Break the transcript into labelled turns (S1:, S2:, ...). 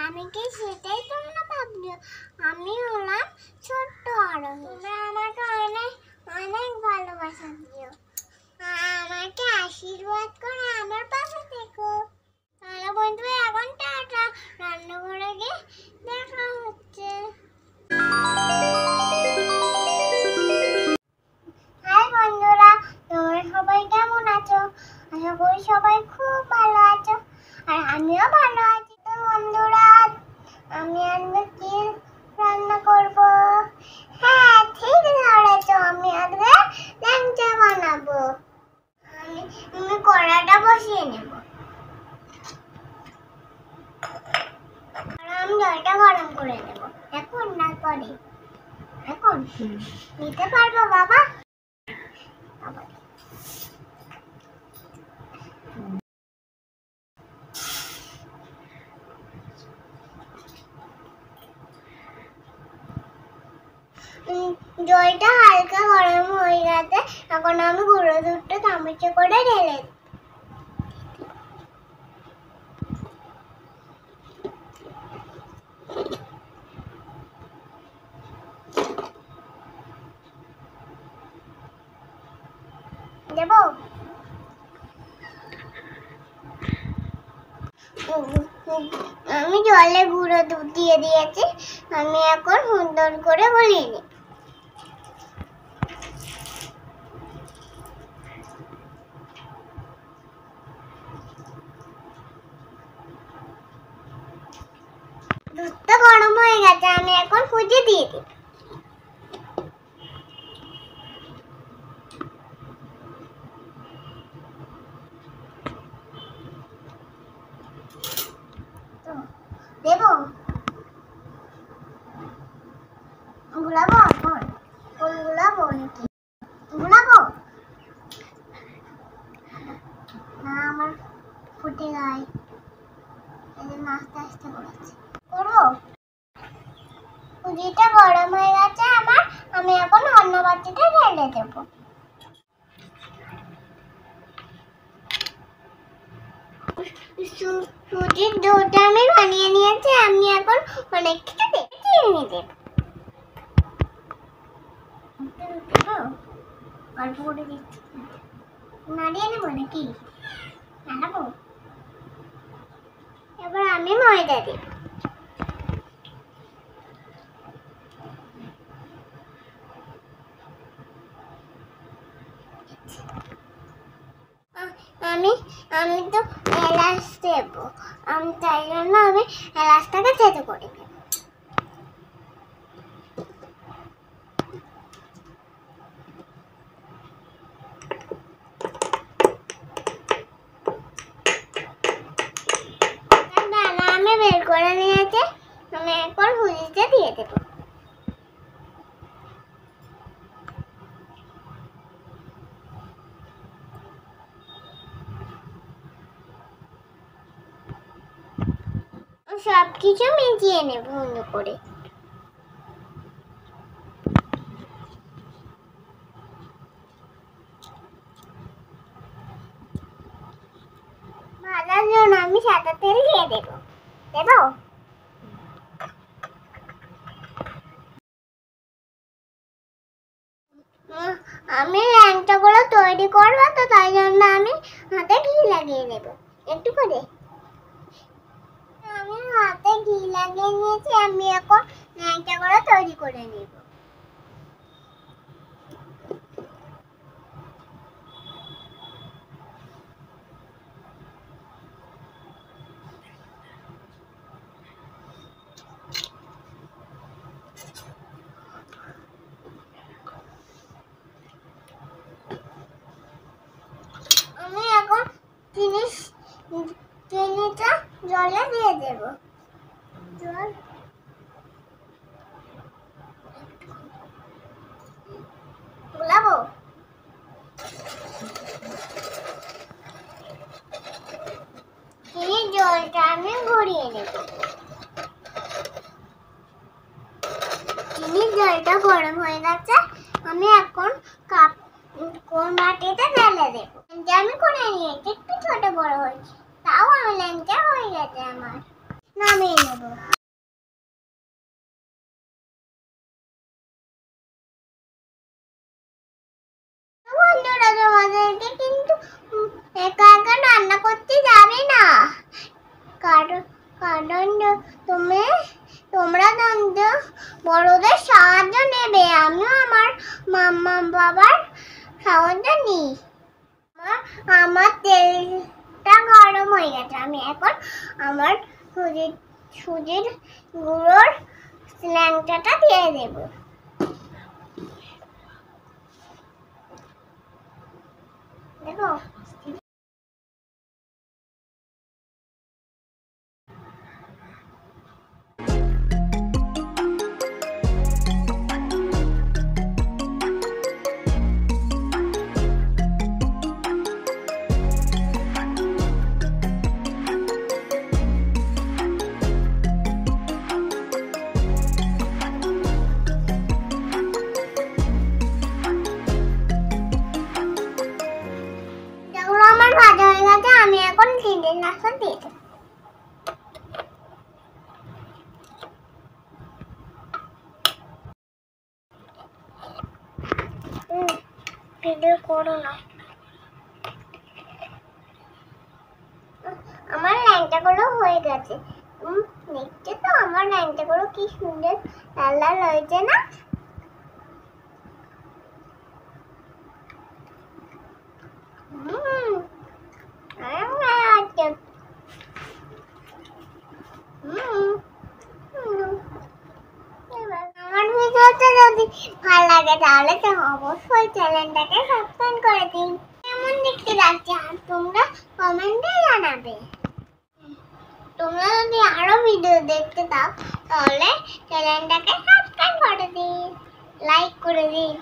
S1: আমি কি সেটাই তোমরা ভাবছো? আমি হলাম ছোট্ট আরোহী। তোমরা আমাকে অনেক অনেক ভালোবাসা দিও, আমাকে আশীর্বাদ করে আমার পাশে থেকো। তাহলে বন্ধুরা এখন টাটা, রান্নাঘরে গিয়ে দেখা হচ্ছে। হাই বন্ধুরা, তোমরা সবাই কেমন আছো? আশা করি সবাই খুব ভালো আছো, আর আমিও ভালো আছি। তো বন্ধুরা, আমি আজকে কি রান্না করব? হ্যাঁ, ঠিক ধরেছো, আমি আজকে ল্যাংচা বানাবো। আমি কড়াইটা বসিয়ে নেব। আমি জলটা গরম করে নেব। এখন না পরে? এখন নিতে পারবো বাবা? জলটা হালকা গরম হয়ে গেছে, এখন আমি গুঁড়ো দুধটা চামচে করে ঢেলে দেবো। আমি জলে গুঁড়ো দুধ দিয়ে দিয়েছি, আমি এখন সুন্দর করে গলিয়ে নিই। দুধটা গরম হয়ে গেছে, আমি এখন ফুটে দিয়ে দিই। দেবো, গুলাবো এখন? কোন গুলাবো নাকি? গুলাবো না, আমার ফুটে যায়, এই জন্য আস্তে আস্তে করেছি। করবো? সুজিটা গরম হয়ে গেছে আমার, আমি এখন অন্য বাটিতে ঢেলে দেবো। সুজির ডোটা আমি বানিয়ে নিয়েছি, আমি এখন অনেকটা চিনি দেব। অল্প করে দিচ্ছি, নাড়িয়ে নেবো নাকি? নাড়াবো। এবার আমি ময়দা দেব। আমি তো এলাচ দেব, তাই জন্য আমি এলাচটাকে থেতো করে নেব। আমি বের করে নিয়েছি, আমি এখন সুজিতে দিয়ে দেবো। সবকিছু মিশিয়ে নেব সুন্দর করে। ভাজার জন্য আমি সাদা তেল দিয়ে দেব। দেবো? আমি ল্যাংচাগুলো তৈরি করবো, তো তাই জন্য আমি হাতে ঘি লাগিয়ে নেব একটু করে। আমি হাতে ঘি লাগিয়ে নিয়েছি, আমি এখন ল্যাংচাগুলো তৈরি করে নেব। আমি এখন চিনিটা জলে দিয়ে দেব। জল গুলাবো। চিনির জলটা আমি গড়িয়ে নেব। চিনির জলটা গরম হয়ে গেছে, আমি এখন কোন বাটিতে ঢেলে দেবো। আমি করে নিয়েছি, একটু ছোট বড় হয়েছে, তাও আমি ল্যাংচা হয়ে গেছে আমার। নামিয়ে নেব। বন্ধুরা তোমাদেরকে কিন্তু একা একা রান্না করতে যাবে না, কারণ কারণ তোমরা বড়দের সাহায্য নেবে। আমিও আমার মাম্মা বাবার সাহায্য নিই। আমার তেলটা গরম হয়ে গেছে, আমি এখন আমার সুজির গুঁড়োর ল্যাংচাটা দিয়ে দেব। দেখো আমার ভাজা হয়ে গেছে, আমি এখন চিংড়ির নাস্তা দিয়ে দেব। ভিডিও করো না। আমার ল্যাংচাগুলো হয়ে গেছে। দেখছো তো আমার ল্যাংচাগুলো কি সুন্দর লাল লাল হয়েছে না? আমার ভিডিওটা যদি ভালো লাগে তাহলে তো অবশ্যই চ্যানেলটাকে সাবস্ক্রাইব করে দিন। কেমন দেখতে লাগছে আর তোমরা কমেন্টে জানাবে। তোমরা যদি আরো ভিডিও দেখতে চাও তাহলে চ্যানেলটাকে সাবস্ক্রাইব করে দিন, লাইক করে দিন।